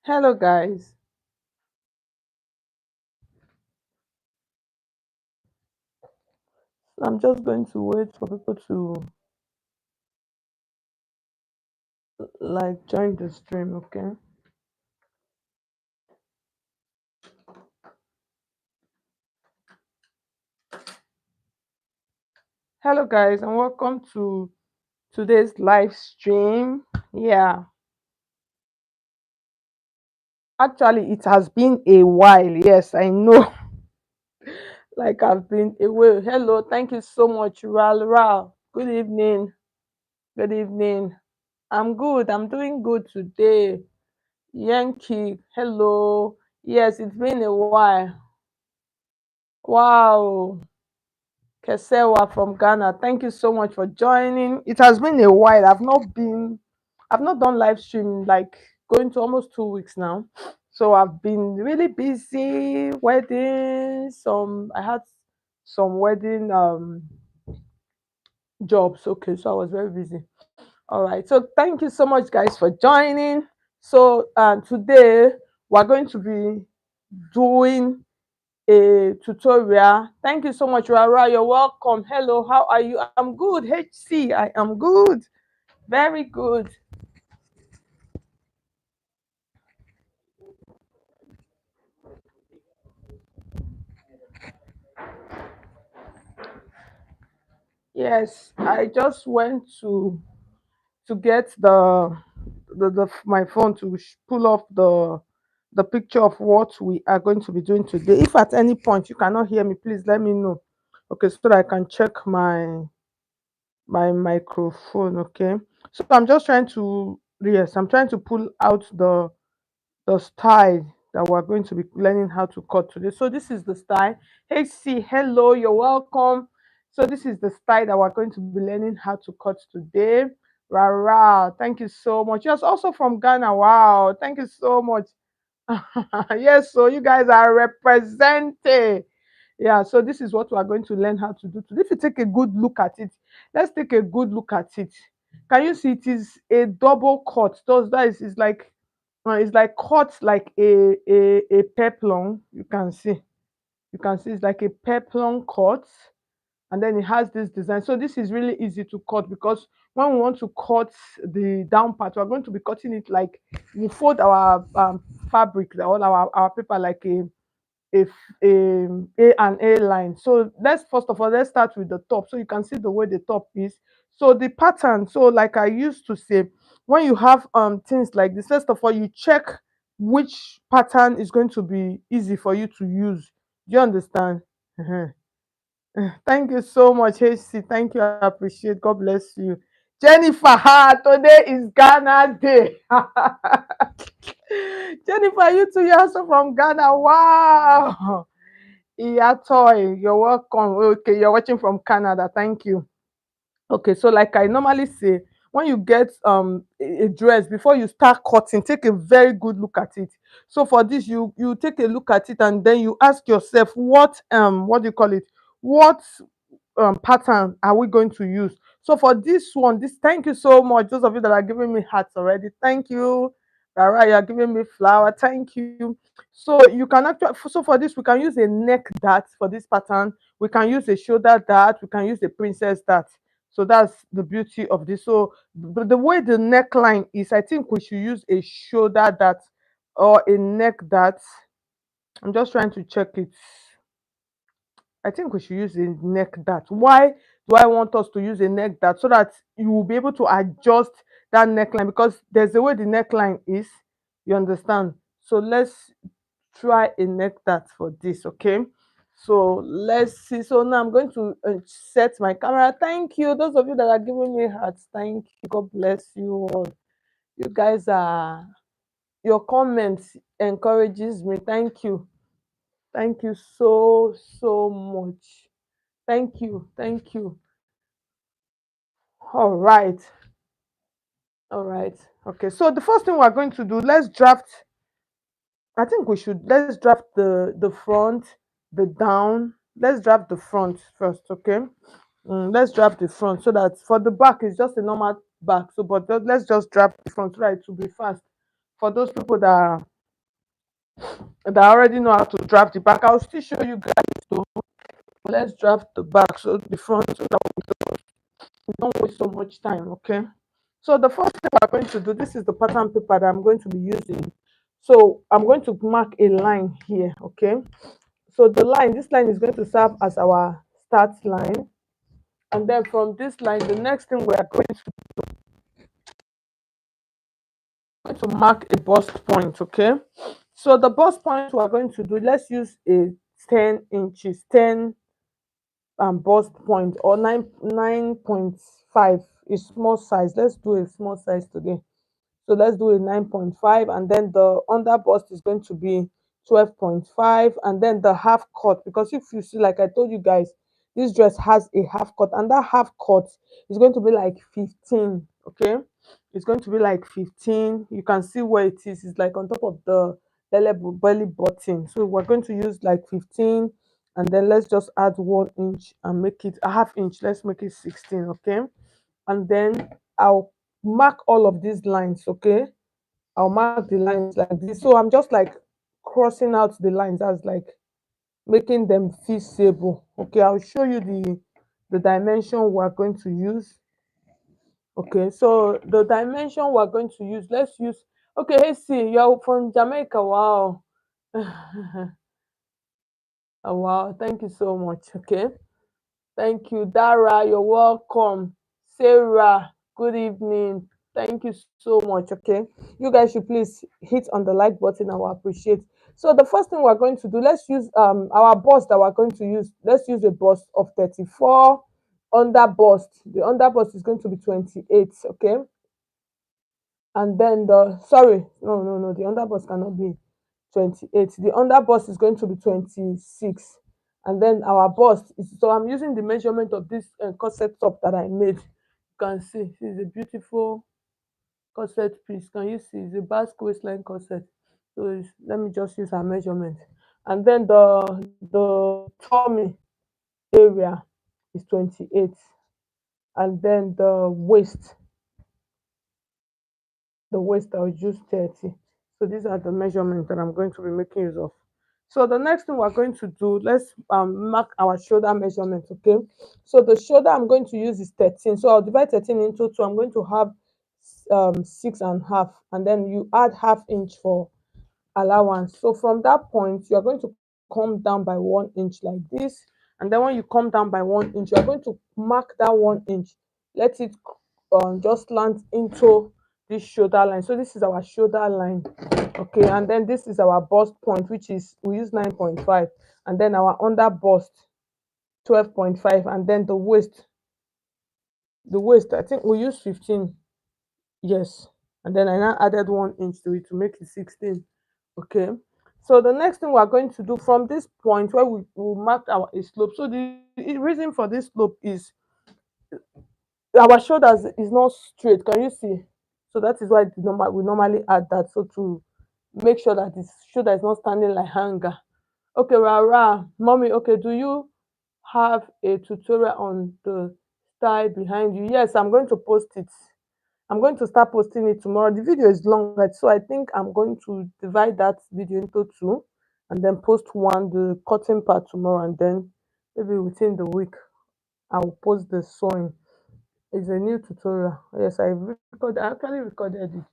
Hello, guys. I'm just going to wait for people to like join the stream, okay? Hello, guys, and welcome to today's live stream. Yeah, actually, it has been a while. Yes, I know. Like I've been away. Hello, thank you so much, Ral. Good evening. Good evening. I'm good. I'm doing good today. Yankee, hello. Yes, it's been a while. Wow. Kesewa from Ghana. Thank you so much for joining. It has been a while. I've not done live stream like going to almost 2 weeks now. So I've been really busy, weddings, I had some wedding jobs. Okay, so I was very busy. All right. So thank you so much guys for joining. So today we're going to be doing a tutorial. Thank you so much, Rara. You're welcome. Hello, how are you? I'm good. HC, I am good. Very good. Yes, I just went to get the my phone to pull off the picture of what we are going to be doing today. If at any point you cannot hear me, please let me know. Okay, so that I can check my microphone. Okay, so I'm just trying to, yes, I'm trying to pull out the style that we're going to be learning how to cut today. So this is the style. Hey, see, hello, you're welcome. So this is the style that we're going to be learning how to cut today. Rara, thank you so much. Yes, also from Ghana. Wow, thank you so much. Yes, so you guys are represented. Yeah, so this is what we are going to learn how to do today. If you take a good look at it, let's take a good look at it. Can you see it is a double cut? Those that is like it's like cut like a peplum. You can see it's like a peplum cut, and then it has this design. So this is really easy to cut because when we want to cut the down part, we're going to be cutting it like we fold our fabric, all our paper like a and A line. So let's first of all let's start with the top. So you can see the way the top is. So the pattern. So like I used to say, when you have things like this, first of all you check which pattern is going to be easy for you to use. Do you understand? Mhm. Thank you so much, HC. Thank you. I appreciate. God bless you. Jennifer, today is Ghana Day. Jennifer, you too. You're also from Ghana. Wow. Yeah, toy. You're welcome. Okay, you're watching from Canada. Thank you. Okay, so like I normally say, when you get a dress, before you start cutting, take a very good look at it. So for this, you take a look at it and then you ask yourself what do you call it? What pattern are we going to use? So for this one, this thank you so much. Those of you that are giving me hearts already, thank you. Rara, you're giving me flower. Thank you. So you can actually, so for this, we can use a neck dart for this pattern. We can use a shoulder dart. We can use a princess dart. So that's the beauty of this. So the way the neckline is, I think we should use a shoulder dart or a neck dart. I'm just trying to check it. I think we should use a neck dart. Why do I want us to use a neck dart? So that you will be able to adjust that neckline because there's a way the neckline is. You understand? So let's try a neck dart for this, okay? So let's see. So now I'm going to set my camera. Thank you. Those of you that are giving me hearts, thank you. God bless you all. You guys are, your comments encourages me. Thank you. Thank you so, so much. Thank you. Thank you. All right. All right. Okay. So the first thing we're going to do, let's draft I think we should, let's draft the front, the down. Let's draft the front first, okay? Let's draft the front so that for the back it's just a normal back. So, but let's just draft the front so that it will be fast for those people that already know how to draft the back. I'll still show you guys. So let's draft the back, so the front, so that we don't waste so much time, okay? So the first thing we're going to do, this is the pattern paper that I'm going to be using. So I'm going to mark a line here, okay? So the line, this line is going to serve as our start line. And then from this line, the next thing we are going to mark a bust point, okay? So the bust point we are going to do, let's use a 10 inches, 10 bust point, or 9.5 is small size. Let's do a small size today. So let's do a 9.5, and then the under bust is going to be 12.5, and then the half cut, because if you see, like I told you guys, this dress has a half cut, and that half cut is going to be like 15, okay? It's going to be like 15. You can see where it is. It's like on top of the belly button. So we're going to use like 15, and then let's just add 1 inch and make it a half inch. Let's make it 16, okay? And then I'll mark all of these lines, okay? I'll mark the lines like this. So I'm just like crossing out the lines, as like making them feasible. Okay, I'll show you the dimension we're going to use. Okay, so the dimension we're going to use, let's use, okay, hey, see, you're from Jamaica. Wow. Oh, wow, thank you so much. Okay. Thank you, Dara. You're welcome. Sarah, good evening. Thank you so much. Okay. You guys should please hit on the like button. I will appreciate. So the first thing we're going to do, let's use our bust that we're going to use. Let's use a bust of 34. Under bust. The under bust is going to be 28. Okay. And then the sorry, no, the under bust cannot be 28. The under bust is going to be 26. And then our bust is, so I'm using the measurement of this corset top that I made. You can see it's a beautiful corset piece. Can you see? It's a basque waistline corset. So let me just use our measurement. And then the tummy area is 28. And then the waist I will use 30. So these are the measurements that I'm going to be making use of. So the next thing we're going to do, let's mark our shoulder measurement, okay? So the shoulder I'm going to use is 13. So I'll divide 13 into 2. I'm going to have 6.5, and then you add half inch for allowance. So from that point, you're going to come down by 1 inch like this. And then when you come down by 1 inch, you're going to mark that 1 inch. Let it just land into this shoulder line. So this is our shoulder line. Okay, and then this is our bust point, which is we use 9.5, and then our under bust 12.5, and then the waist I think we use 15. Yes. And then I now added 1 inch to it to make it 16. Okay. So the next thing we're going to do from this point where we will mark our a slope. So the reason for this slope is our shoulders is not straight. Can you see? So that is why we normally add that. So to make sure that the shoulder is not standing like hanger. Okay, Rara, mommy. Okay, do you have a tutorial on the style behind you? Yes, I'm going to post it. I'm going to start posting it tomorrow. The video is long, right? So I think I'm going to divide that video into two, and then post one, the cutting part, tomorrow, and then maybe within the week I'll post the sewing. It's a new tutorial. Yes, I actually recorded it.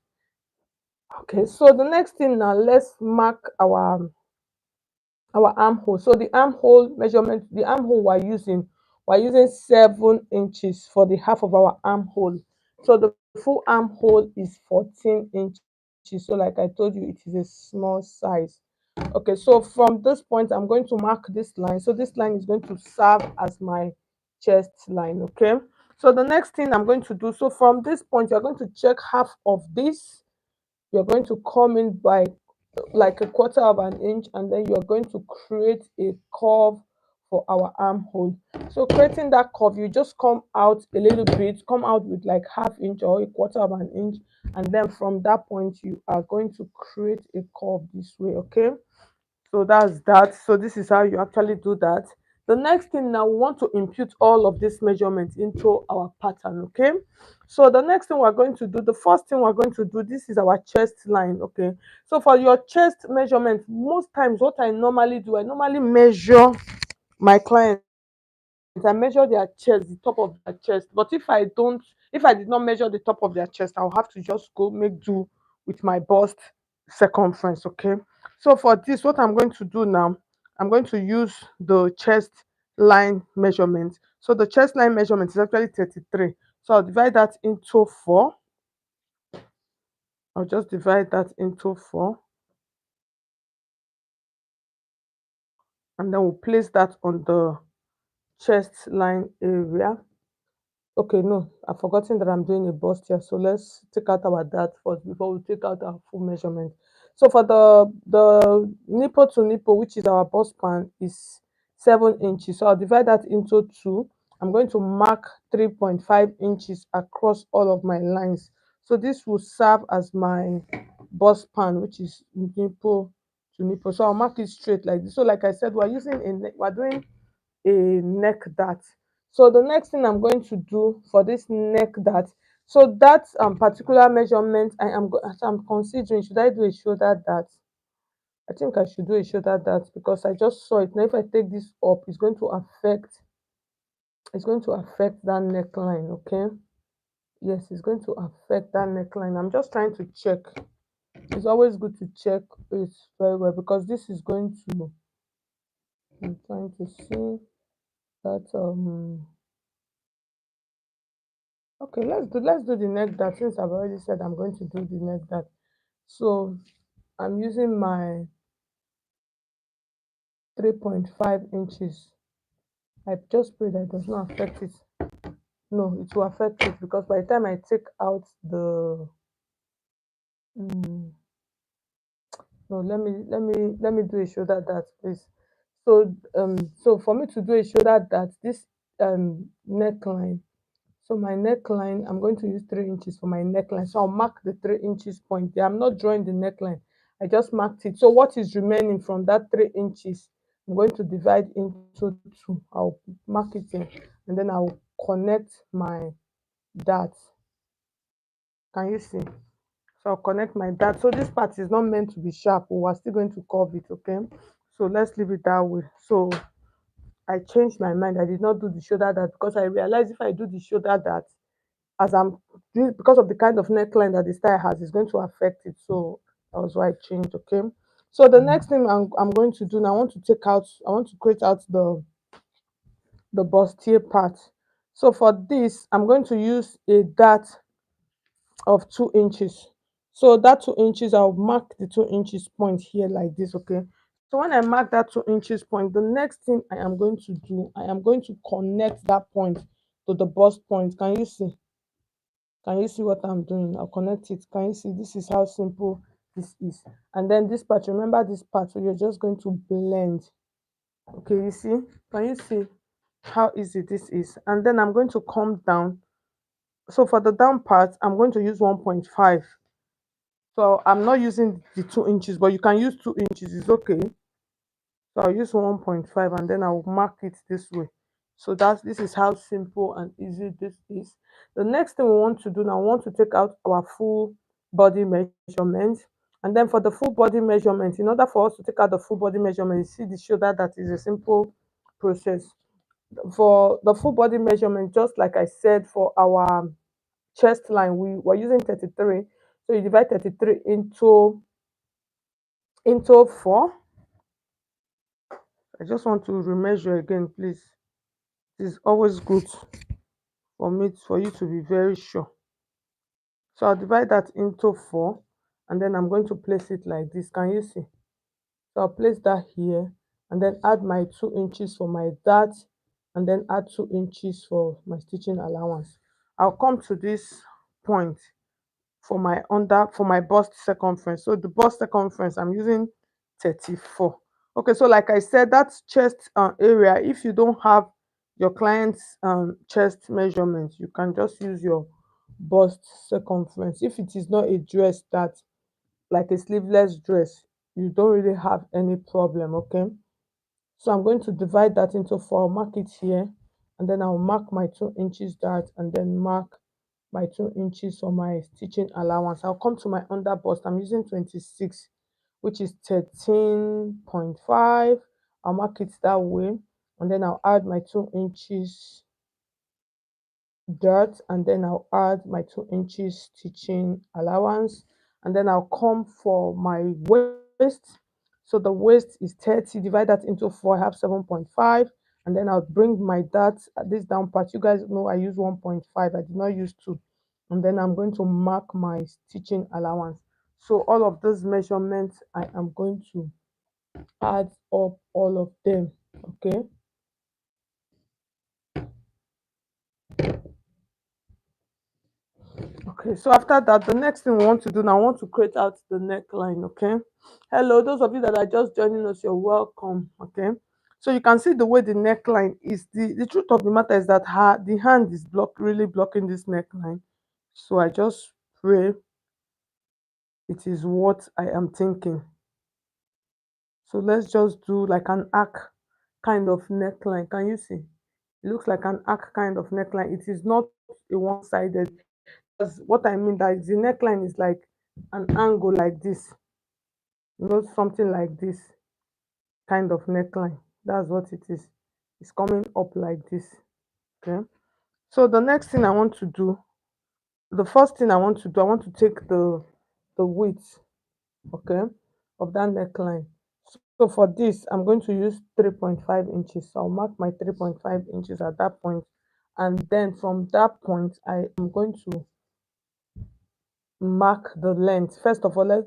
Okay, so the next thing now, let's mark our armhole. So the armhole measurement, the armhole we're using 7 inches for the half of our armhole. So the full armhole is 14 inches. So like I told you, it is a small size. Okay, so from this point, I'm going to mark this line. So this line is going to serve as my chest line. Okay. So the next thing I'm going to do, so from this point, you're going to check half of this. You're going to come in by like a quarter of an inch, and then you're going to create a curve for our armhole. So creating that curve, you just come out a little bit, come out with like half inch or a quarter of an inch, and then from that point you are going to create a curve this way. Okay, so that's that. So this is how you actually do that. The next thing, now we want to impute all of these measurements into our pattern. Okay, so the next thing we're going to do, the first thing we're going to do, this is our chest line. Okay, so for your chest measurement, most times what I normally do, I normally measure my client, I measure their chest, the top of their chest. But if I don't, if I did not measure the top of their chest, I'll have to just go make do with my bust circumference. Okay, so for this, what I'm going to do now, I'm going to use the chest line measurement. So the chest line measurement is actually 33. So I'll divide that into 4. I'll just divide that into 4, and then we'll place that on the chest line area. Okay, no, I've forgotten that I'm doing a bust here. So let's take out our dart first before we take out our full measurement. So for the nipple to nipple, which is our bust span, is 7 inches. So I'll divide that into 2. I'm going to mark 3.5 inches across all of my lines. So this will serve as my bust span, which is nipple to nipple. So I'll mark it straight like this. So like I said, we're doing a neck dart. So the next thing I'm going to do for this neck dart, so that particular measurement, I'm considering, should I do a shoulder dart? I think I should do a shoulder dart because I just saw it. Now if I take this up, it's going to affect that neckline. Okay, yes, it's going to affect that neckline. I'm just trying to check. It's always good to check it very well because this is going to, I'm trying to see that okay, let's do the neck dart since I've already said I'm going to do the neck dart. So I'm using my 3.5 inches. I just pray that it does not affect it. No, it will affect it because by the time I take out the mm, no, let me do a shoulder dart, please. So for me to do a shoulder dart, this neckline. So my neckline, I'm going to use 3 inches for my neckline. So I'll mark the 3 inches point there. I'm not drawing the neckline. I just marked it. So what is remaining from that 3 inches, I'm going to divide into 2. I'll mark it in, and then I'll connect my dart. Can you see? So I'll connect my dart. So this part is not meant to be sharp. We're still going to curve it, okay? So let's leave it that way. So I changed my mind. I did not do the shoulder dart because I realized if I do the shoulder dart, as I'm doing, because of the kind of neckline that the style has, it's going to affect it. So that was why I changed. Okay, so the next thing I'm going to do now, I want to create out the bustier part. So for this, I'm going to use a dart of 2 inches. So that 2 inches, I'll mark the 2 inches point here like this. Okay, so when I mark that 2 inches point, the next thing I am going to do, I am going to connect that point to the bust point. Can you see? Can you see what I'm doing? I'll connect it. Can you see? This is how simple this is. And then this part, remember this part, so you're just going to blend. Okay, you see? Can you see how easy this is? And then I'm going to come down. So for the down part, I'm going to use 1.5. So I'm not using the 2 inches, but you can use 2 inches, it's okay. So I'll use 1.5 and then I'll mark it this way. So this is how simple and easy this is. The next thing we want to do now, we want to take out our full body measurement. And then for the full body measurement, in order for us to take out the full body measurement, you see the shoulder, that is a simple process. For the full body measurement, just like I said, for our chest line, we were using 33. So you divide 33 into 4. I just want to remeasure again, please. It is always good for you to be very sure. So I'll divide that into 4, and then I'm going to place it like this. Can you see? So I'll place that here and then add my 2 inches for my dart, and then add 2 inches for my stitching allowance. I'll come to this point for my bust circumference. So the bust circumference, I'm using 34. Okay, so like I said, that's chest area. If you don't have your client's chest measurement, you can just use your bust circumference. If it is not a dress that, like a sleeveless dress, you don't really have any problem. Okay, so I'm going to divide that into four. I'll mark it here, and then I'll mark my 2 inches that, and then mark my 2 inches for my stitching allowance. I'll come to my under bust. I'm using 26, which is 13.5. I'll mark it that way, and then I'll add my 2 inches dirt, and then I'll add my 2 inches stitching allowance, and then I'll come for my waist. So the waist is 30, divide that into four. I have 7.5, and then I'll bring my dart at this down part. You guys know I use 1.5, I did not use 2. And then I'm going to mark my stitching allowance. So all of those measurements, I am going to add up all of them. Okay, okay, so after that, the next thing we want to do now, I want to create out the neckline. Okay, hello, those of you that are just joining us, you're welcome. Okay, so you can see the way the neckline is. The truth of the matter is that the hand is really blocking this neckline. So I just pray it is what I am thinking. So let's just do like an arc kind of neckline. Can you see? It looks like an arc kind of neckline. It is not a one-sided. That's what I mean, that the neckline is like an angle like this, something like this kind of neckline. That's what it is. It's coming up like this. Okay. So the next thing I want to do, the first thing I want to do, I want to take the width, okay, of that neckline. So for this, I'm going to use 3.5 inches. So I'll mark my 3.5 inches at that point, and then from that point, I am going to mark the length. First of all, let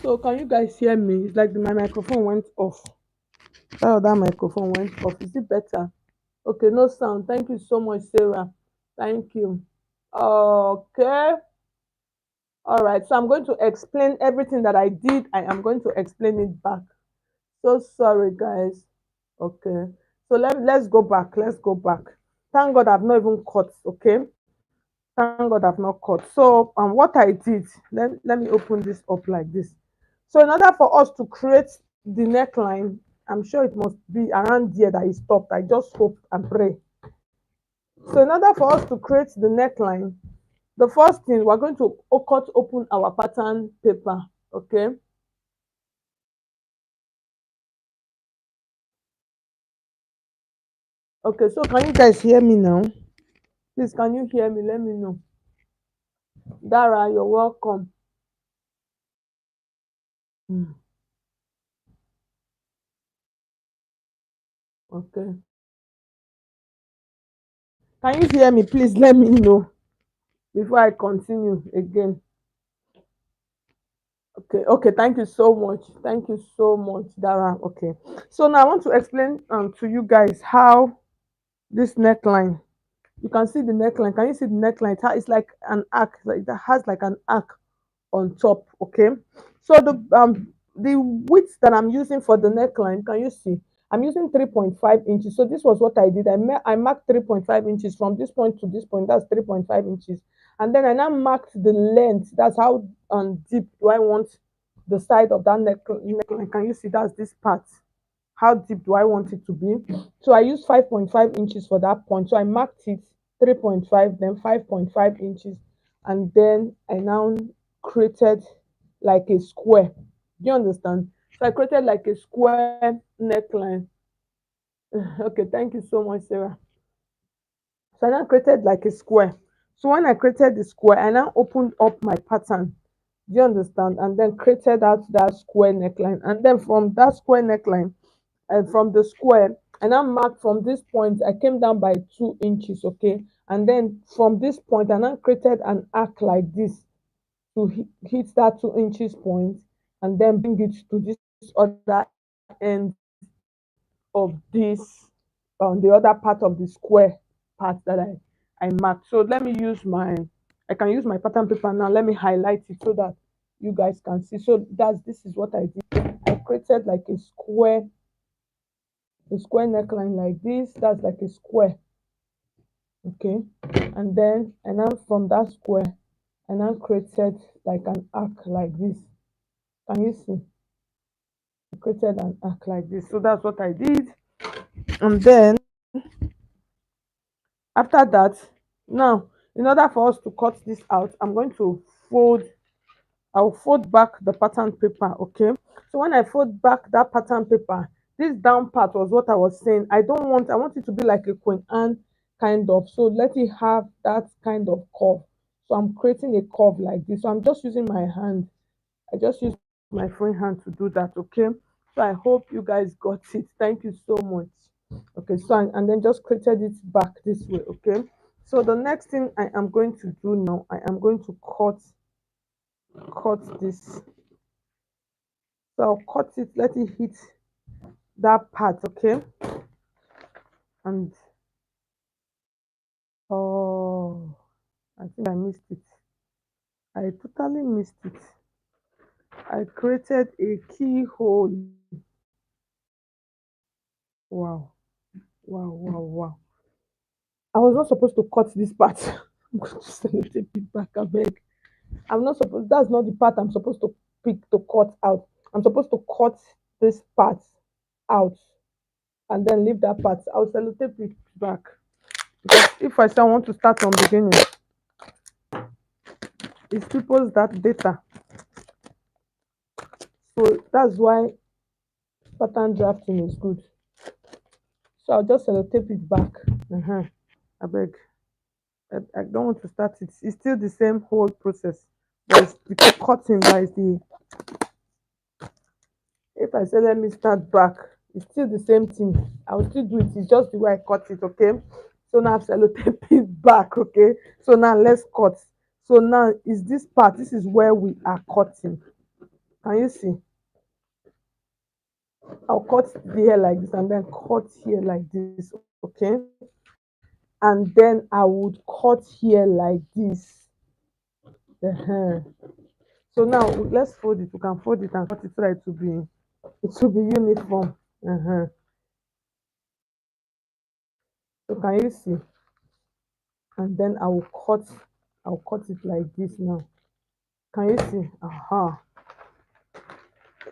So can you guys hear me? It's like my microphone went off. That other microphone went off. Is it better? Okay, no sound. Thank you so much, Sarah. Thank you. Okay. All right. So I'm going to explain everything that I did. I am going to explain it back. So sorry, guys. Okay. So let's go back. Let's go back. Thank God I've not even cut. Okay. Thank God I've not cut. So what I did, let me open this up like this. So in order for us to create the neckline, I'm sure it must be around there that it stopped. I just hope and pray. So in order for us to create the neckline, the first thing we're going to cut open our pattern paper. Okay. Okay, so can you guys hear me now? Please, can you hear me? Let me know. Dara, you're welcome. Mm, okay. Can you hear me? Please let me know before I continue again. Okay, okay, thank you so much. Thank you so much, Dara. Okay. So now I want to explain to you guys how this neckline, you can see the neckline. Can you see the neckline? It's like an arc, like that has like an arc on top. Okay, so the width that I'm using for the neckline, can you see, I'm using 3.5 inches. So this was what I did. I marked 3.5 inches from this point to this point. That's 3.5 inches. And then I now marked the length. That's how deep do I want the side of that neckline. Can you see, that's this part? How deep do I want it to be? So I used 5.5 inches for that point. So I marked it 3.5, then 5.5 inches, and then I now created like a square. Do you understand? So I created like a square neckline. Okay, thank you so much, Sarah. So I now created like a square. So when I created the square, I now opened up my pattern. Do you understand? And then created out that square neckline. And then from that square neckline, and from the square, and I marked from this point, I came down by 2 inches. Okay, and then from this point, and I created an arc like this to hit that 2 inches point, and then bring it to this other end of this, on the other part of the square part that I marked. So let me use my, I can use my pattern paper now. Let me highlight it so that you guys can see. So this is what I did. I created like a square neckline like this. That's like a square. Okay, and then from that square, I now created like an arc like this. Can you see? I created an arc like this. So that's what I did. And then after that, now in order for us to cut this out, I'm going to fold, I'll fold back the pattern paper. Okay, so when I fold back that pattern paper, this down part was what I was saying. I want it to be like a Queen Anne kind of. So let it have that kind of curve. So I'm creating a curve like this. So I'm just using my hand. I just use my free hand to do that. Okay, so I hope you guys got it. Thank you so much. Okay, so and then just created it back this way. Okay, so the next thing I am going to do now, I am going to cut this. So I'll cut it, let it hit that part. Okay, and oh, I think I missed it. I totally missed it. I created a keyhole. Wow, wow, wow, wow. I was not supposed to cut this part. I'm going to sellotape it back, I beg. I'm not supposed, that's not the part I'm supposed to pick to cut out. I'm supposed to cut this part out and then leave that part. I'll sellotape it back. Because if I say I want to start from beginning, it people's that data. So that's why pattern drafting is good. So I'll just sellotape it back. I beg. I don't want to start it. It's still the same whole process. But it's the cutting that is the, if I say let me start back, it's still the same thing. I will still do it. It's just the way I cut it. Okay. So now I've sellotape it back. Okay. So now let's cut. So now is this part. This is where we are cutting. Can you see? I'll cut the hair like this and then cut here like this, okay? And then I would cut here like this. uh So now let's fold it. We can fold it and cut it so that it will be uniform. So can you see? And then I'll cut it like this now. Can you see?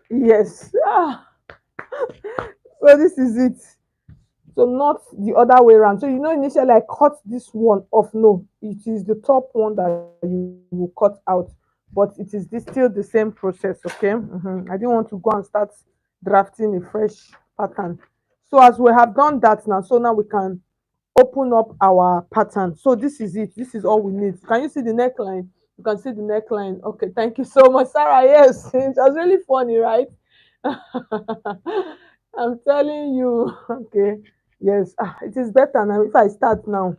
Yes. So this is it. So not the other way around. So initially I cut this one off. No, it is the top one that you will cut out, but it is still the same process. Okay. I didn't want to go and start drafting a fresh pattern. So as we have done that now, so now we can open up our pattern. So this is it. This is all we need. Can you see the neckline? You can see the neckline. Okay, thank you so much, Sarah. Yes, it was really funny, right? I'm telling you. Okay. Yes. It is better now. If I start now,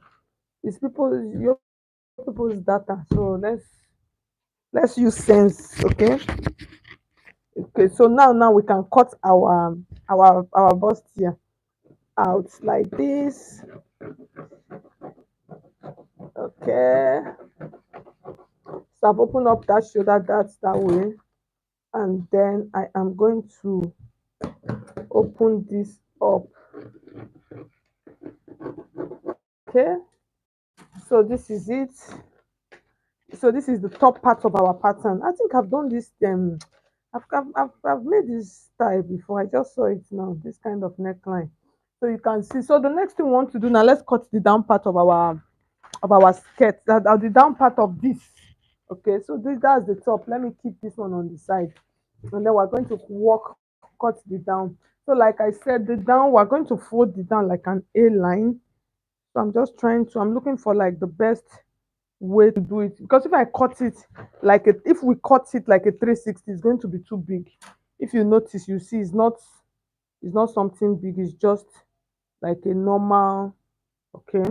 it's your people's data. So let's use sense. Okay. Okay. So now we can cut our bust here out like this. Okay. So I've opened up that shoulder that way, and then I am going to open this up. Okay. So this is it. So this is the top part of our pattern. I think I've done this. I've made this style before. I just saw it now. This kind of neckline. So you can see. So the next thing we want to do now, let's cut the down part of our skirt. The down part of this. Okay. So that's the top. Let me keep this one on the side, and then we're going to cut the down. So like I said, the down we're going to fold it down like an A line. So I'm looking for like the best way to do it, because if we cut it like a 360, it's going to be too big. If you notice, you see it's not something big, it's just like a normal. Okay.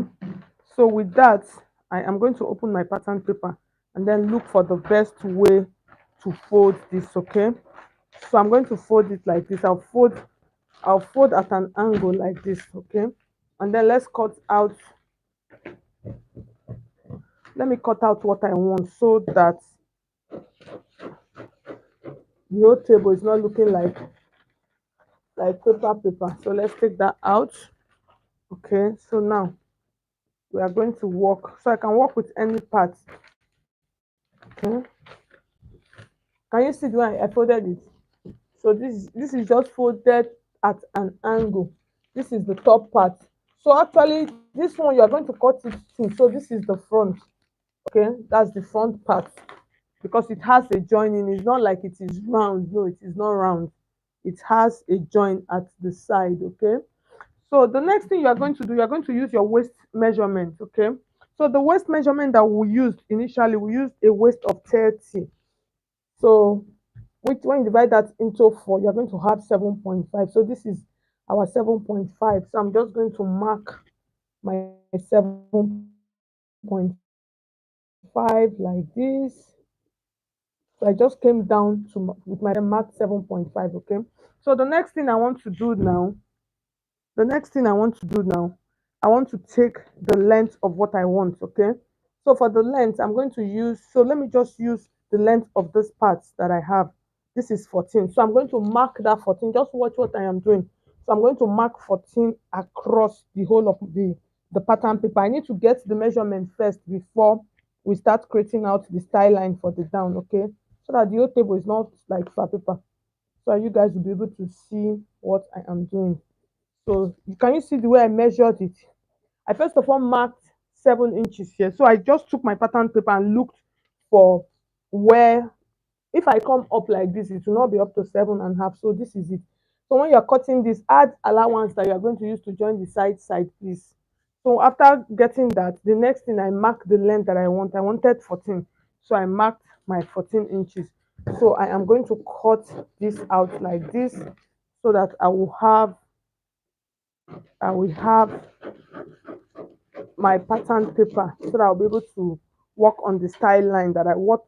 So with that, I am going to open my pattern paper and then look for the best way to fold this. Okay. So I'm going to fold it like this. I'll fold at an angle like this. Okay. And then let me cut out what I want, so that the whole table is not looking like paper. So let's take that out. Okay. So now we are going to work. So I can work with any part. Okay. Can you see the way I folded it? So this is just folded at an angle. This is the top part. So actually, this one you are going to cut it too. So this is the front. Okay, that's the front part, because it has a joining. It's not like it is round. No, it is not round. It has a join at the side. Okay. So the next thing you are going to do, you are going to use your waist measurement. Okay. So the waist measurement that we used initially, we used a waist of 30. So when you divide that into 4, you're going to have 7.5. So this is our 7.5. So I'm just going to mark my 7.5 like this. So I just came down with my mark 7.5. Okay. So the next thing I want to do now, I want to take the length of what I want. Okay. So for the length, I'm going to use, so let me just use the length of this part that I have. This is 14. So I'm going to mark that 14. Just watch what I am doing. So I'm going to mark 14 across the whole of the pattern paper. I need to get the measurement first before we start creating out the style line for the down. Okay. So that the whole table is not like flat paper. So you guys will be able to see what I am doing. So can you see the way I measured it? I first of all marked 7 inches here. So I just took my pattern paper and looked for where, if I come up like this, it will not be up to 7.5. So this is it. So when you're cutting this, add allowance that you're going to use to join the side, please. So after getting that, the next thing, I mark the length that I want. I wanted 14. So I marked my 14 inches. So I am going to cut this out like this, so that I will have my pattern paper, so that I'll be able to work on the style line that I work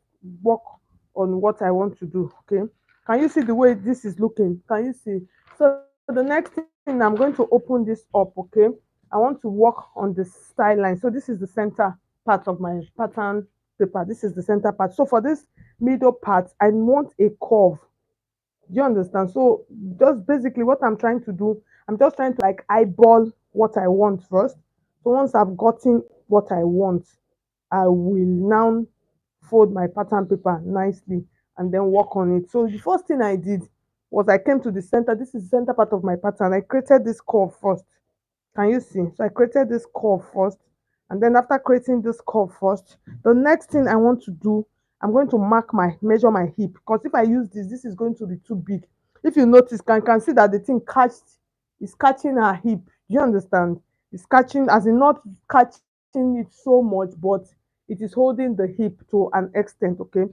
on what I want to do. Okay. Can you see the way this is looking? Can you see? So the next thing, I'm going to open this up, okay? I want to work on the style line. So this is the center part of my pattern paper. This is the center part. So for this middle part, I want a curve. Do you understand? So just basically what I'm trying to do, I'm just trying to like eyeball what I want first. So once I've gotten what I want, I will now fold my pattern paper nicely and then work on it. So the first thing I did was I came to the center. This is the center part of my pattern. I created this curve first. Can you see? So I created this curve first. And then after creating this curve first, the next thing I want to do, I'm going to measure my hip. Because if I use this is going to be too big. If you notice, can see that the thing is catching her hip. Do you understand? It's catching, as in not catching it so much, but it is holding the hip to an extent, okay?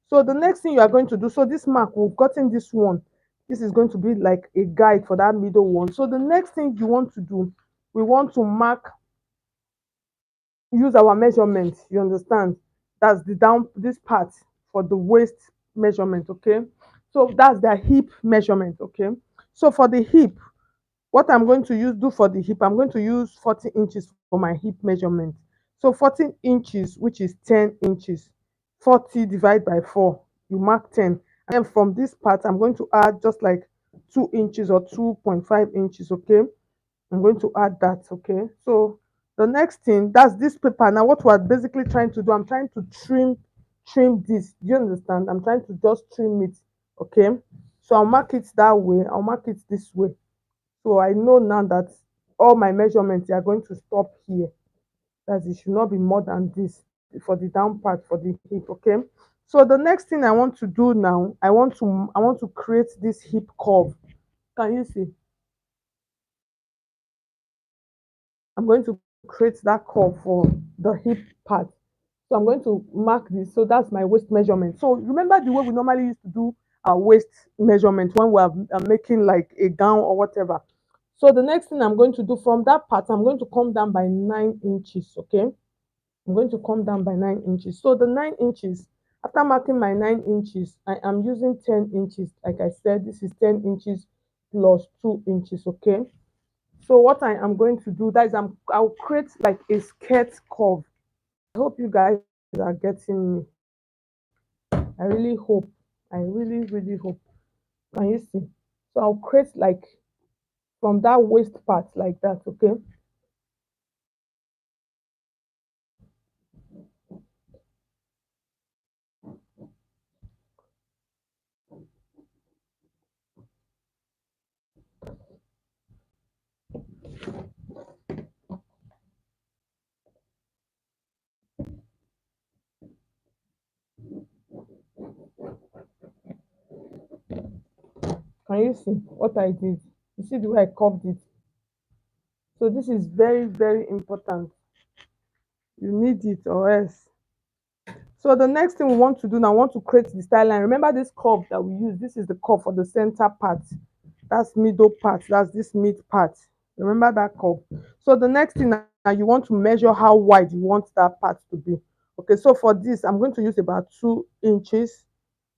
So the next thing you are going to do, so this mark, we've gotten this one. This is going to be like a guide for that middle one. So the next thing you want to do, we want to mark, use our measurement, you understand? That's the down, this part for the waist measurement, okay? So that's the hip measurement, okay? So for the hip, what I'm going to do for the hip, I'm going to use 40 inches for my hip measurement. So 14 inches, which is 10 inches, 40 divided by 4, you mark 10. And then from this part, I'm going to add just like 2 inches or 2.5 inches, okay? I'm going to add that, okay? So the next thing, that's this paper. Now what we're basically trying to do, I'm trying to trim this. Do you understand? I'm trying to just trim it, okay? So I'll mark it that way. I'll mark it this way. So I know now that all my measurements are going to stop here. That it should not be more than this for the down part for the hip, okay? So the next thing I want to do now, I want to create this hip curve. Can you see? I'm going to create that curve for the hip part. So I'm going to mark this. So that's my waist measurement. So remember the way we normally used to do our waist measurement when we are making like a gown or whatever. So the next thing I'm going to do from that part, I'm going to come down by 9 inches. Okay. I'm going to come down by 9 inches. So the 9 inches, after marking my 9 inches, I am using 10 inches. Like I said, this is 10 inches plus 2 inches. Okay. So what I am going to do, that is, I'll create like a skirt curve. I hope you guys are getting me. I really hope. I really, really hope. Can you see? So I'll create like from that waist part like that, okay? Can you see what I did? You see the way I curved it? So this is very, very important. You need it or else. So the next thing we want to do now, I want to create the style line. Remember this curve that we use. This is the curve for the center part. That's middle part. That's this mid part. Remember that curve. So the next thing now, you want to measure how wide you want that part to be. Okay, so for this, I'm going to use about 2 inches.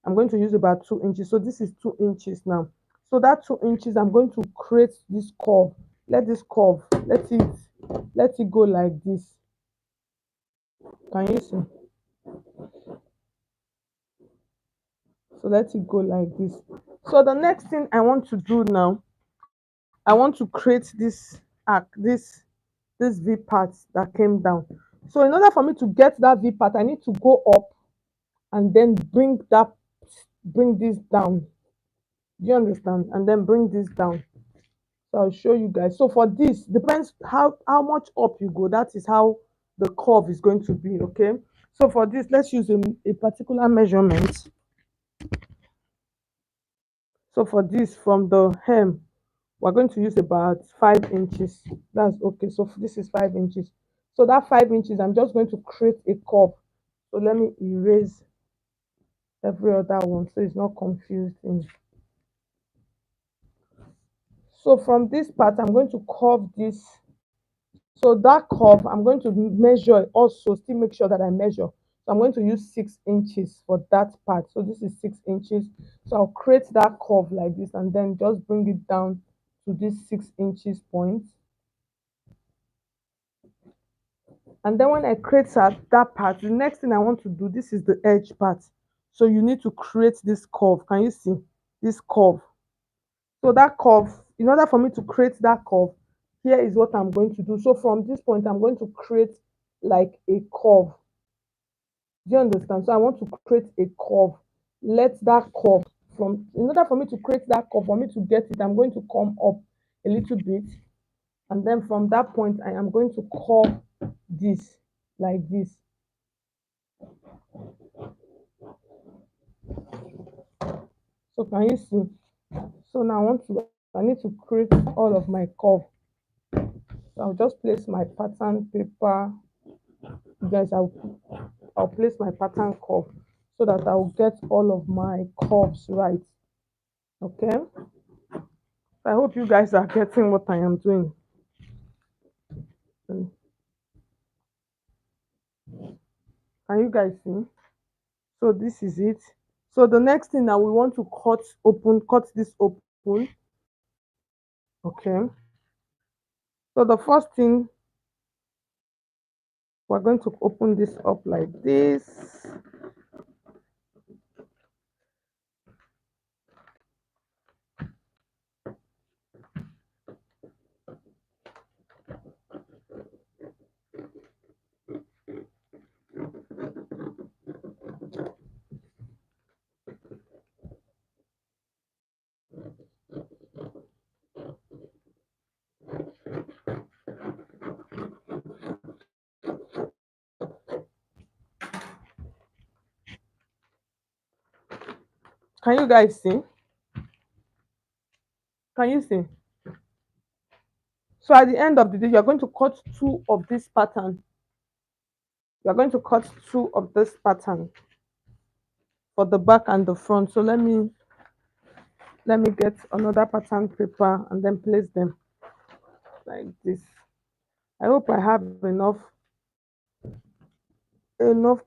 I'm going to use about 2 inches. So this is 2 inches now. So that 2 inches, I'm going to create this curve. Let this curve, let it go like this. Can you see? So let it go like this. So the next thing I want to do now, I want to create this arc, this V part that came down. So in order for me to get that V part, I need to go up and then bring this down. Do you understand? And then bring this down. So I'll show you guys. So for this, depends how much up you go. That is how the curve is going to be. Okay. So for this, let's use a particular measurement. So for this, from the hem, we're going to use about 5 inches. That's okay. So this is 5 inches. So that 5 inches, I'm just going to create a curve. So let me erase every other one so it's not confusing. So from this part, I'm going to curve this. So that curve, I'm going to measure also, still make sure that I measure. So I'm going to use 6 inches for that part. So this is 6 inches. So I'll create that curve like this and then just bring it down to this 6 inches point. And then when I create that part, the next thing I want to do, this is the edge part. So you need to create this curve. Can you see this curve? So that curve, in order for me to create that curve, here is what I'm going to do. So from this point, I'm going to create like a curve. Do you understand? So I want to create a curve. Let that curve from, in order for me to create that curve, for me to get it, I'm going to come up a little bit. And then from that point, I am going to curve this like this. So can you see? So now I need to create all of my curve. So I'll just place my pattern paper. Guys, I'll place my pattern curve so that I'll get all of my curves right. Okay. I hope you guys are getting what I am doing. Mm. Can you guys see? So this is it. So the next thing that we want to cut this open. Okay. So the first thing, we're going to open this up like this. Can you guys see? Can you see? So at the end of the day, you're going to cut two of this pattern. You're going to cut two of this pattern for the back and the front. So let me get another pattern paper and then place them like this. I hope I have enough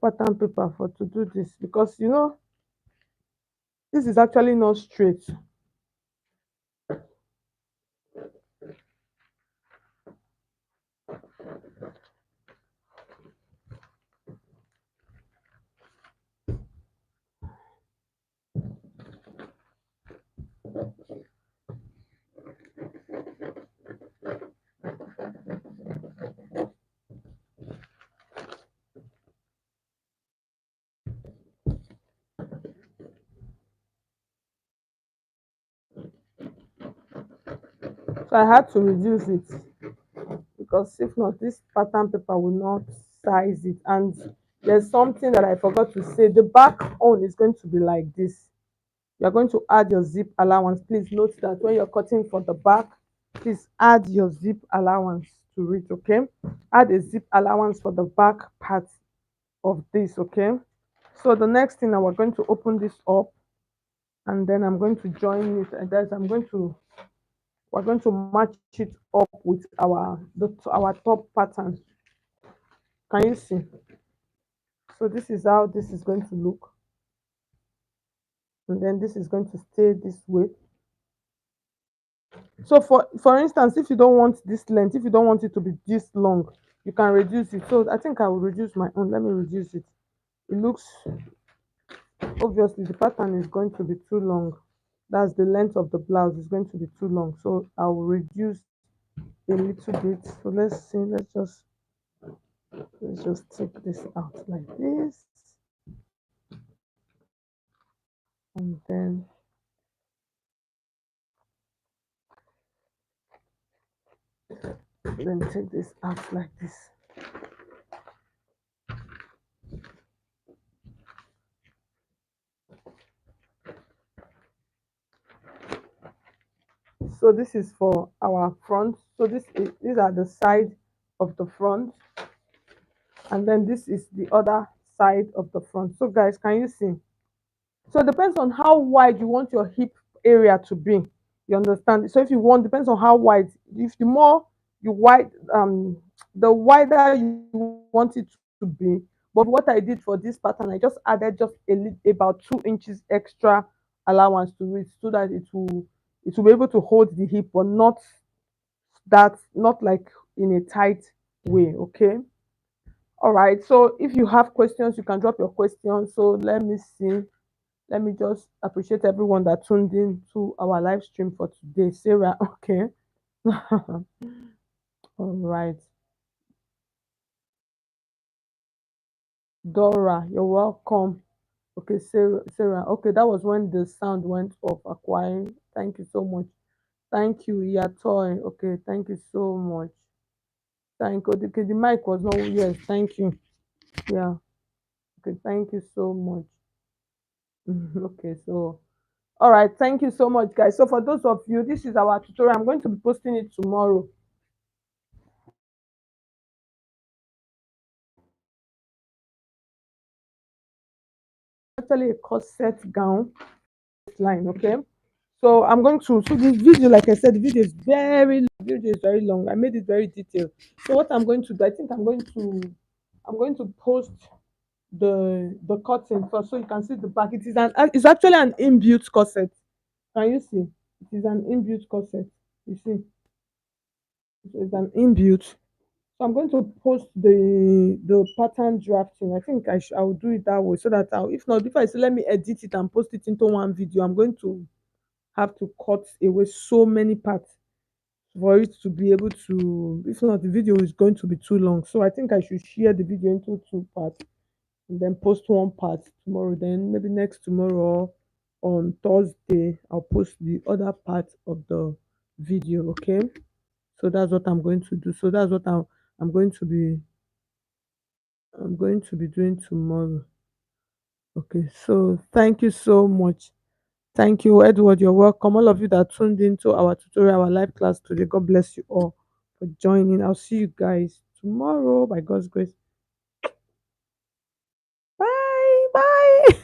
pattern paper for to do this, because this is actually not straight. So I had to reduce it, because if not, this pattern paper will not size it. And there's something that I forgot to say. The back on is going to be like this. You're going to add your zip allowance. Please note that when you're cutting for the back, please add your zip allowance to it. Okay, add a zip allowance for the back part of this. Okay, so the next thing, now we're going to open this up, and then I'm going to join it, and guys, we're going to match it up with our top pattern. Can you see? So this is how this is going to look, and then this is going to stay this way. So for instance, if you don't want this length, if you don't want it to be this long, you can reduce it. So I think I will reduce my own. Let me reduce it. It looks, obviously the pattern is going to be too long. That's the length of the blouse is going to be too long. So I will reduce a little bit. So let's see. Let's just take this out like this, and then take this out like this. So this is for our front. So these are the side of the front, and then this is the other side of the front. So guys, can you see? So it depends on how wide you want your hip area to be. You understand? So if you want, depends on how wide. If the wider you want it to be, But what I did for this pattern, I just added just about 2 inches extra allowance to it, so that it will be able to hold the hip, but not like in a tight way. Okay. All right. So if you have questions, you can drop your questions. So let me see. Let me just appreciate everyone that tuned in to our live stream for today. Sarah, okay. All right. Dora, you're welcome. Okay, Sarah. Okay, that was when the sound went off. Acquiring. Thank you so much. Thank you, Yatoy. Okay, thank you so much. Thank you. Okay, the mic was not. Yes, thank you. Yeah. Okay, thank you so much. Okay, so all right, thank you so much, guys. So for those of you, this is our tutorial. I'm going to be posting it tomorrow. Actually, a corset gown line. Okay. So I'm going to so this video, like I said, the video is very long. I made it very detailed. So what I'm going to do, I think I'm going to post the cotton first, so you can see the back. It's actually an inbuilt corset. Can you see? It is an inbuilt corset. You see, so it's an inbuilt. So I'm going to post the pattern drafting. I think I will do it that way, so that if not, if I say let me edit it and post it into one video, I'm going to have to cut away so many parts for it to be able to. If not, the video is going to be too long. So I think I should share the video into two parts and then post one part tomorrow. Then maybe next tomorrow or on Thursday, I'll post the other part of the video. Okay. So that's what I'm going to do. So that's what I'm going to be doing tomorrow. Okay. So thank you so much. Thank you, Edward. You're welcome. All of you that tuned into our tutorial, our live class today. God bless you all for joining. I'll see you guys tomorrow by God's grace. Bye. Bye.